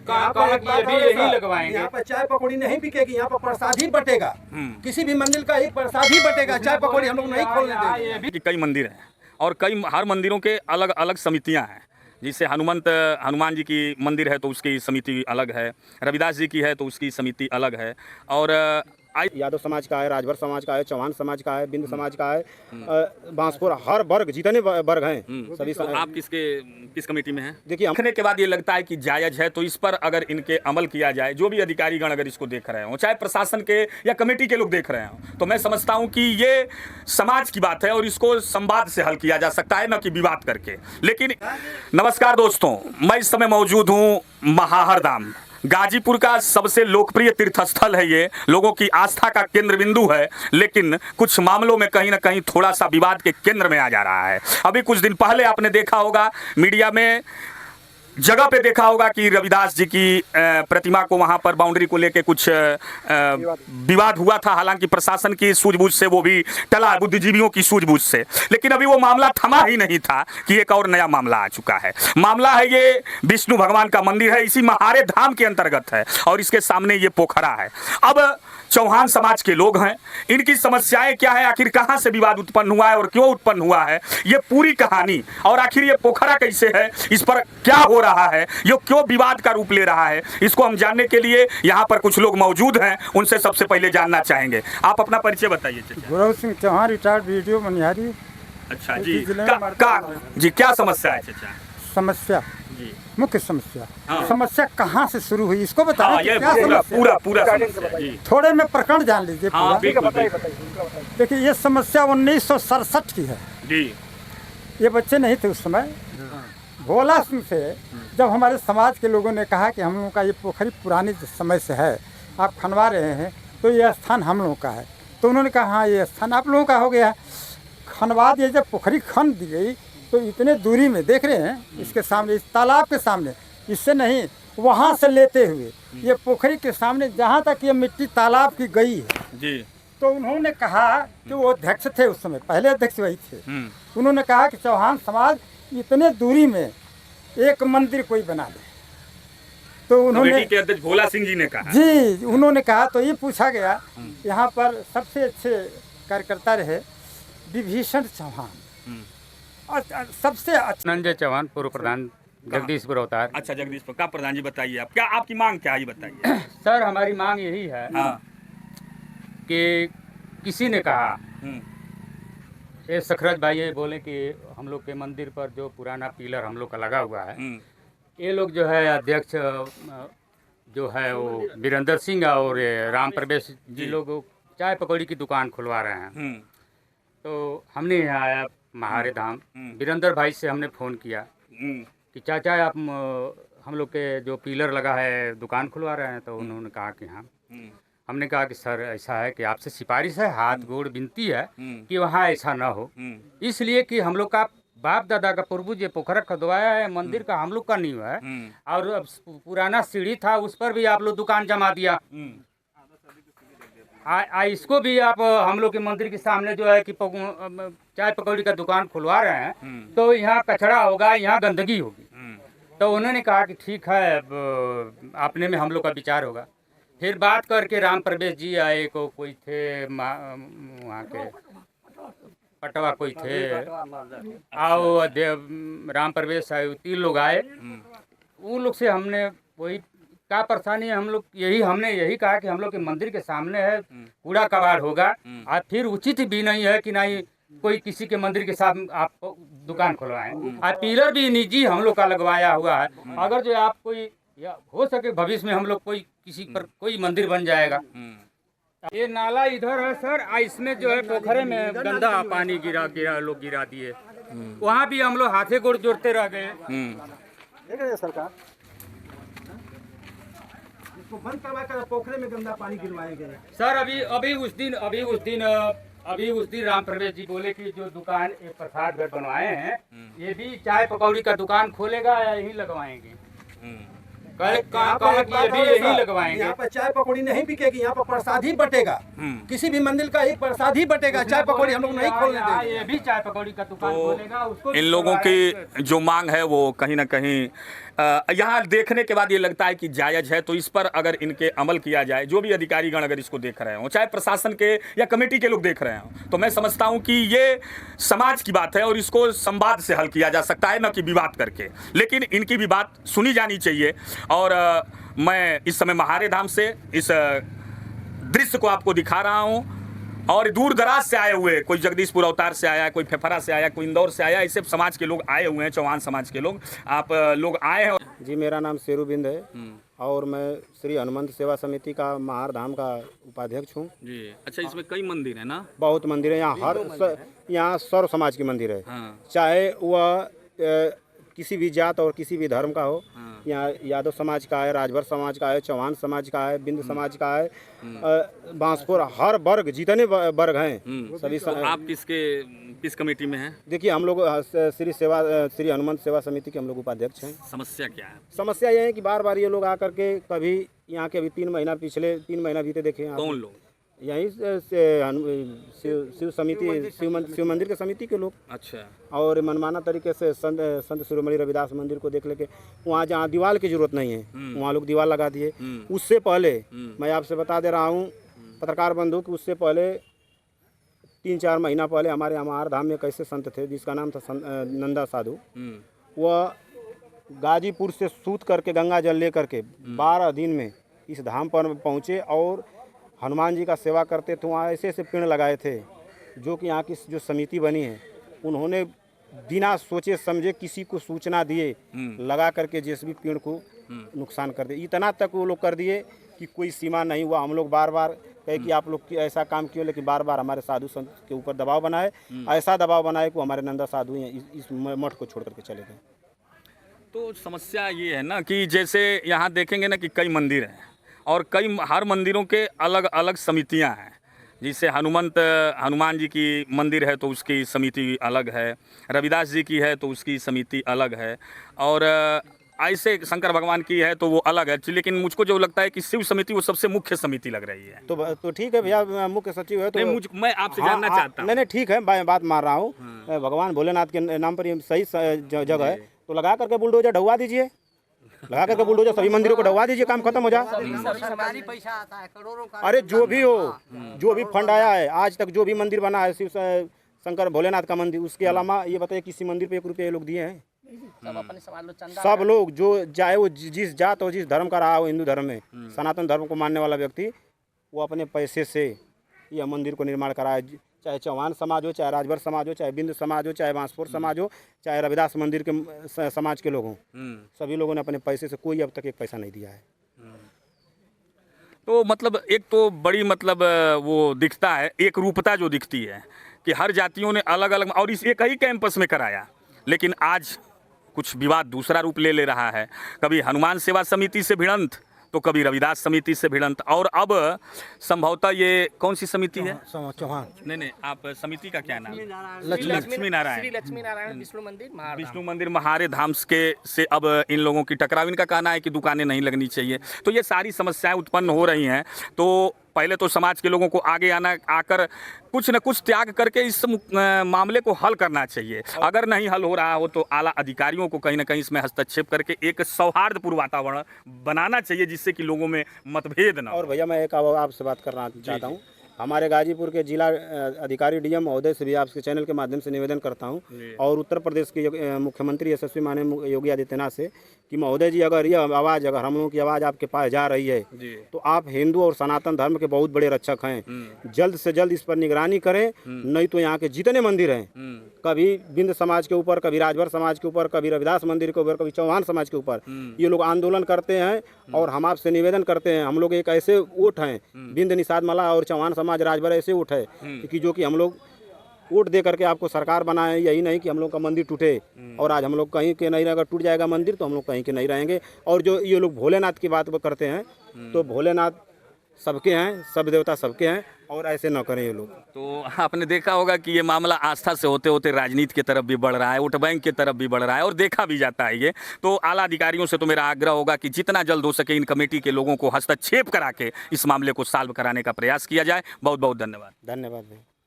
कहा कि ये भी यही लगवाएंगे। यहाँ पर चाय पकौड़ी नहीं बिकेगी, यहाँ पर प्रसाद ही बटेगा। किसी भी मंदिर का ही प्रसाद ही बटेगा, चाय पकौड़ी हम लोग नहीं खोलने देंगे। कई मंदिर हैं और कई हर मंदिरों के अलग अलग समितियां हैं। जैसे हनुमान जी की मंदिर है तो उसकी समिति अलग है, रविदास जी की है तो उसकी समिति अलग है, और यादव समाज का है, राजभर समाज का है, चौहान समाज का है, बिंद समाज का है, बांसपुर, हर वर्ग जितने वर्ग हैं सभी। तो आप किस कमेटी में हैं? देखिए, देखने के बाद ये लगता है कि जायज़ है, तो इस पर अगर इनके अमल किया जाए, जो भी अधिकारीगण अगर इसको देख रहे हों, चाहे प्रशासन के या कमेटी के लोग देख रहे हों, तो मैं समझता हूं कि ये समाज की बात है और इसको संवाद से हल किया जा सकता है, न कि विवाद करके। लेकिन नमस्कार दोस्तों, मैं इस समय मौजूद हूं महाहरधाम, गाजीपुर का सबसे लोकप्रिय तीर्थस्थल है। ये लोगों की आस्था का केंद्र बिंदु है, लेकिन कुछ मामलों में कहीं ना कहीं थोड़ा सा विवाद के केंद्र में आ जा रहा है। अभी कुछ दिन पहले आपने देखा होगा मीडिया में, जगह पे देखा होगा कि रविदास जी की प्रतिमा को वहां पर बाउंड्री को लेके कुछ विवाद हुआ था। हालांकि प्रशासन की सूझबूझ से वो भी टला, बुद्धिजीवियों की सूझबूझ से, लेकिन अभी वो मामला थमा ही नहीं था कि एक और नया मामला आ चुका है। मामला है ये विष्णु भगवान का मंदिर है, इसी महारे धाम के अंतर्गत है और इसके सामने ये पोखरा है। अब चौहान समाज के लोग हैं, इनकी समस्याएं क्या है, आखिर कहां से विवाद उत्पन्न हुआ है और क्यों उत्पन्न हुआ है, ये पूरी कहानी, और आखिर ये पोखरा कैसे है, इस पर क्या हो रहा है, ये क्यों विवाद का रूप ले रहा है, इसको हम जानने के लिए यहाँ पर कुछ लोग मौजूद हैं, उनसे सबसे पहले जानना चाहेंगे। आप अपना परिचय बताइए। Gurav Singh Chauhan, retired VDO Manihari. अच्छा जी, जी क्या समस्या है चाचा? समस्या जी, मुख्य समस्या, हाँ। समस्या कहाँ से शुरू हुई इसको बताएं। हाँ, ये पूरा समस्या जी। थोड़े में प्रकरण जान लीजिए। हाँ, देखिए, ये समस्या 1967 की है जी। ये बच्चे नहीं थे उस समय। भोला सिंह से जब हमारे समाज के लोगों ने कहा कि हम लोगों का ये पोखरी पुराने समय से है, आप खनवा रहे हैं, तो ये स्थान हम लोगों का है। तो उन्होंने कहा हाँ, ये स्थान आप लोगों का हो गया। खनवा दिए, जब पोखरी खन दी गई तो इतने दूरी में देख रहे हैं, इसके सामने, इस तालाब के सामने, इससे नहीं वहाँ से लेते हुए ये पोखरी के सामने जहाँ तक ये मिट्टी तालाब की गई है जी। तो उन्होंने कहा कि वो अध्यक्ष थे उस समय, पहले अध्यक्ष वही थे। उन्होंने कहा कि चौहान समाज इतने दूरी में एक मंदिर कोई बना दे। तो उन्होंने के अध्यक्ष भोला सिंह जी ने कहा जी, उन्होंने कहा। तो ये पूछा गया, यहाँ पर सबसे अच्छे कार्यकर्ता रहे विभीषण चौहान और सबसे नंजय चौहान, पूर्व प्रधान, जगदीशपुर अवतार। अच्छा, जगदीशपुर का प्रधान जी, बताइए आप क्या, आपकी मांग क्या है, बताइए। सर, हमारी मांग यही है कि किसी ने कहा, ये सखरज भाई ये बोले कि हम लोग के मंदिर पर जो पुराना पिलर हम लोग का लगा हुआ है, ये लोग जो है अध्यक्ष जो है वो वीरेंद्र सिंह और राम प्रवेश जी लोग चाय पकौड़ी की दुकान खुलवा रहे हैं। तो हमने यहाँ आया महारे धाम, वीरेंद्र भाई से हमने फ़ोन किया कि चाचा आप हम लोग के जो पिलर लगा है दुकान खुलवा रहे हैं। तो उन्होंने कहा कि हाँ। हमने कहा कि सर ऐसा है कि आपसे सिफारिश है, हाथ गोड़ विनती है कि वहाँ ऐसा ना हो, इसलिए कि हम लोग का बाप दादा का पूर्वज ये पोखरा खुदवाया है, मंदिर का हम लोग का नींव है, और अब पुराना सीढ़ी था उस पर भी आप लोग दुकान जमा दिया। इसको भी आप हम लोग के मंदिर के सामने जो है कि चाय पकौड़ी का दुकान खुलवा रहे हैं, तो यहाँ कचरा होगा, यहाँ गंदगी होगी। तो उन्होंने कहा कि ठीक है, अब अपने में हम लोग का विचार होगा। फिर बात करके राम प्रवेश जी आए, को कोई थे वहाँ के पटवा कोई थे, आओ राम प्रवेश आए, 3 लोग आए। उन लोग से हमने वही क्या परेशानी है, हम लोग हमने यही कहा कि हम लोग के मंदिर के सामने है, कूड़ा कबाड़ होगा, और फिर उचित भी नहीं है कि नहीं कोई किसी के मंदिर के साथ आप दुकान खुलवाएं। और पिलर भी निजी हम लोग का लगवाया हुआ है, अगर जो आप कोई या हो सके भविष्य में हम लोग कोई किसी पर कोई मंदिर बन जाएगा। ये नाला इधर है सर, इसमें जो है पोखरे में गंदा पानी लोग गिरा दिए, वहाँ भी हम लोग हाथे गोड़ जोड़ते रह गए। सरकार इसको बंद करवा कर पोखरे में गंदा पानी गिरवाए गए। सर अभी उस दिन राम प्रवेश जी बोले कि जो दुकान एक प्रसाद घर बनवाए हैं, ये भी चाय पकौड़ी का दुकान खोलेगा या यही लगवाएंगे। यही लगवाएंगे। यहाँ पर चाय पकौड़ी नहीं बिकेगी, यहाँ पर प्रसाद ही बटेगा। किसी भी मंदिर का ही प्रसाद ही बटेगा, चाय पकौड़ी हम लोग नहीं खोलने देंगे। ये भी चाय पकौड़ी का दुकान खोलेगा। उसको इन लोगों की जो मांग है वो कहीं ना कहीं यहाँ देखने के बाद ये लगता है कि जायज़ है, तो इस पर अगर इनके अमल किया जाए, जो भी अधिकारीगण अगर इसको देख रहे हों, चाहे प्रशासन के या कमेटी के लोग देख रहे हों, तो मैं समझता हूँ कि ये समाज की बात है और इसको संवाद से हल किया जा सकता है, न कि विवाद करके। लेकिन इनकी भी बात सुनी जानी चाहिए। और मैं इस समय महारे धाम से इस दृश्य को आपको दिखा रहा हूँ, और दूर दराज से आए हुए, कोई जगदीशपुर अवतार से आया, कोई फेफरा से आया, कोई इंदौर से आया, ऐसे समाज के लोग आए हुए हैं, चौहान समाज के लोग। आप लोग आए हैं। जी, मेरा नाम शेरूबिंद है और मैं श्री हनुमंत सेवा समिति का महार धाम का उपाध्यक्ष हूँ जी। अच्छा, इसमें कई मंदिर है ना? बहुत मंदिर है यहाँ, यहाँ सर्व समाज के मंदिर है। हाँ। चाहे वह किसी भी जात और किसी भी धर्म का हो। यहाँ यादव समाज का है, राजभर समाज का है, चौहान समाज का है, बिंद समाज का है, बांसपुर, हर वर्ग जितने वर्ग हैं सभी। तो आप किस कमेटी में हैं? देखिए, हम लोग श्री हनुमंत सेवा समिति के हम लोग उपाध्यक्ष हैं। समस्या क्या है? समस्या ये है कि बार बार ये लोग आकर के कभी यहाँ के अभी 3 महीना पिछले 3 महीना बीते देखे हैं। कौन लोग? यहीं शिव समिति, शिव मंदिर के समिति के लोग। अच्छा। और मनमाना तरीके से संत शिरोमणि रविदास मंदिर को देख लेके वहाँ जहाँ दीवार की जरूरत नहीं है वहाँ लोग दीवार लगा दिए। उससे पहले मैं आपसे बता दे रहा हूँ पत्रकार बंधु कि उससे पहले 3-4 महीना पहले हमारे हमार धाम में एक ऐसे संत थे जिसका नाम था नंदा साधु। वह गाजीपुर से सूत करके गंगा जल ले करके 12 दिन में इस धाम पर पहुँचे और हनुमान जी का सेवा करते थे। वहाँ ऐसे ऐसे पेड़ लगाए थे जो कि यहाँ की जो समिति बनी है उन्होंने बिना सोचे समझे किसी को सूचना दिए लगा करके जिस भी पेड़ को नुकसान कर दिए। इतना तक वो लोग कर दिए कि कोई सीमा नहीं हुआ। हम लोग बार बार कहे कि आप लोग ऐसा काम क्यों, लेकिन बार बार हमारे साधु संत के ऊपर दबाव बनाए, ऐसा दबाव बनाए कि हमारे नंदा साधु इस मठ को छोड़ करके चले गए। तो समस्या ये है ना कि जैसे यहाँ देखेंगे ना कि कई मंदिर हैं और हर मंदिरों के अलग अलग समितियां हैं। जैसे हनुमान जी की मंदिर है तो उसकी समिति अलग है, रविदास जी की है तो उसकी समिति अलग है, और ऐसे शंकर भगवान की है तो वो अलग है। लेकिन मुझको जो लगता है कि शिव समिति वो सबसे मुख्य समिति लग रही है। तो ठीक है भैया, मुख्य सचिव है तो मैं आपसे जानना चाहता हूँ। नहीं, ठीक है, बात मार रहा हूँ। भगवान भोलेनाथ के नाम पर ये सही जगह है तो लगा करके बुलडोजर ढवा दीजिए, लगा करके बुलडोजर सभी मंदिरों को ढवा दीजिए, काम खत्म हो जाए। पैसा आता है करोड़ों का। अरे जो भी हो, जो भी फंड आया है आज तक, जो भी मंदिर बना है शिव शंकर भोलेनाथ का मंदिर, उसके अलावा ये बताइए किसी मंदिर पे 1 रुपया ये लोग दिए हैं? सब लोग जो चाहे वो जिस जात और जिस धर्म का रहा हो, हिंदू धर्म में सनातन धर्म को मानने वाला व्यक्ति, वो अपने पैसे से यह मंदिर को निर्माण कराया। चाहे चौहान समाज हो, चाहे राजभर समाज हो, चाहे बिंद समाज हो, चाहे बांसपुर समाज हो, चाहे रविदास मंदिर के समाज के लोग हों, सभी लोगों ने अपने पैसे से कोई अब तक 1 पैसा नहीं दिया है। तो मतलब एक तो बड़ी मतलब वो दिखता है, एक रूपता जो दिखती है कि हर जातियों ने अलग अलग और इस एक ही कैंपस में कराया। लेकिन आज कुछ विवाद दूसरा रूप ले रहा है। कभी हनुमान सेवा समिति से भिड़ंत तो कभी रविदास समिति से भिड़ंत, और अब संभवतः ये कौन सी समिति है? चौहान। नहीं, आप समिति का क्या नाम है? लक्ष्मी नारायण विष्णु मंदिर महारे धाम के से अब इन लोगों की टकराव। इनका कहना है कि दुकानें नहीं लगनी चाहिए। तो ये सारी समस्याएं उत्पन्न हो रही हैं। तो पहले तो समाज के लोगों को आगे आकर कुछ न कुछ त्याग करके इस मामले को हल करना चाहिए। अगर नहीं हल हो रहा हो तो आला अधिकारियों को कहीं ना कहीं इसमें हस्तक्षेप करके एक सौहार्दपूर्ण वातावरण बनाना चाहिए जिससे कि लोगों में मतभेद न हो। और भैया मैं एक आपसे बात करना चाहता हूँ। हमारे गाजीपुर के जिला अधिकारी डीएम महोदय से भी आपके चैनल के माध्यम से निवेदन करता हूं, और उत्तर प्रदेश के मुख्यमंत्री यशस्वी माननीय योगी आदित्यनाथ से कि महोदय जी, अगर यह आवाज़, अगर हम लोगों की आवाज़ आपके पास जा रही है तो आप हिंदू और सनातन धर्म के बहुत बड़े रक्षक हैं, जल्द से जल्द इस पर निगरानी करें। नहीं तो यहाँ के जितने मंदिर हैं, कभी बिंद समाज के ऊपर, कभी राजभर समाज के ऊपर, कभी रविदास मंदिर के ऊपर, कभी चौहान समाज के ऊपर ये लोग आंदोलन करते हैं। और हम आपसे निवेदन करते हैं, हम लोग एक ऐसे वोट हैं, बिंद निषाद मला और चौहान समाज राजभर ऐसे वोट है कि जो कि हम लोग वोट दे करके आपको सरकार बनाए। यही नहीं कि हम लोग का मंदिर टूटे, और आज हम लोग कहीं के नहीं, अगर टूट जाएगा मंदिर तो हम लोग कहीं के नहीं रहेंगे। और जो ये लोग भोलेनाथ की बात करते हैं तो भोलेनाथ सबके हैं, सब देवता सबके हैं, और ऐसे न करें ये लोग। तो आपने देखा होगा कि ये मामला आस्था से होते होते राजनीति की तरफ भी बढ़ रहा है, वोट बैंक की तरफ भी बढ़ रहा है, और देखा भी जाता है ये। तो आला अधिकारियों से तो मेरा आग्रह होगा कि जितना जल्द हो सके इन कमेटी के लोगों को हस्तक्षेप करा के इस मामले को सॉल्व कराने का प्रयास किया जाए। बहुत बहुत धन्यवाद। धन्यवाद भाई।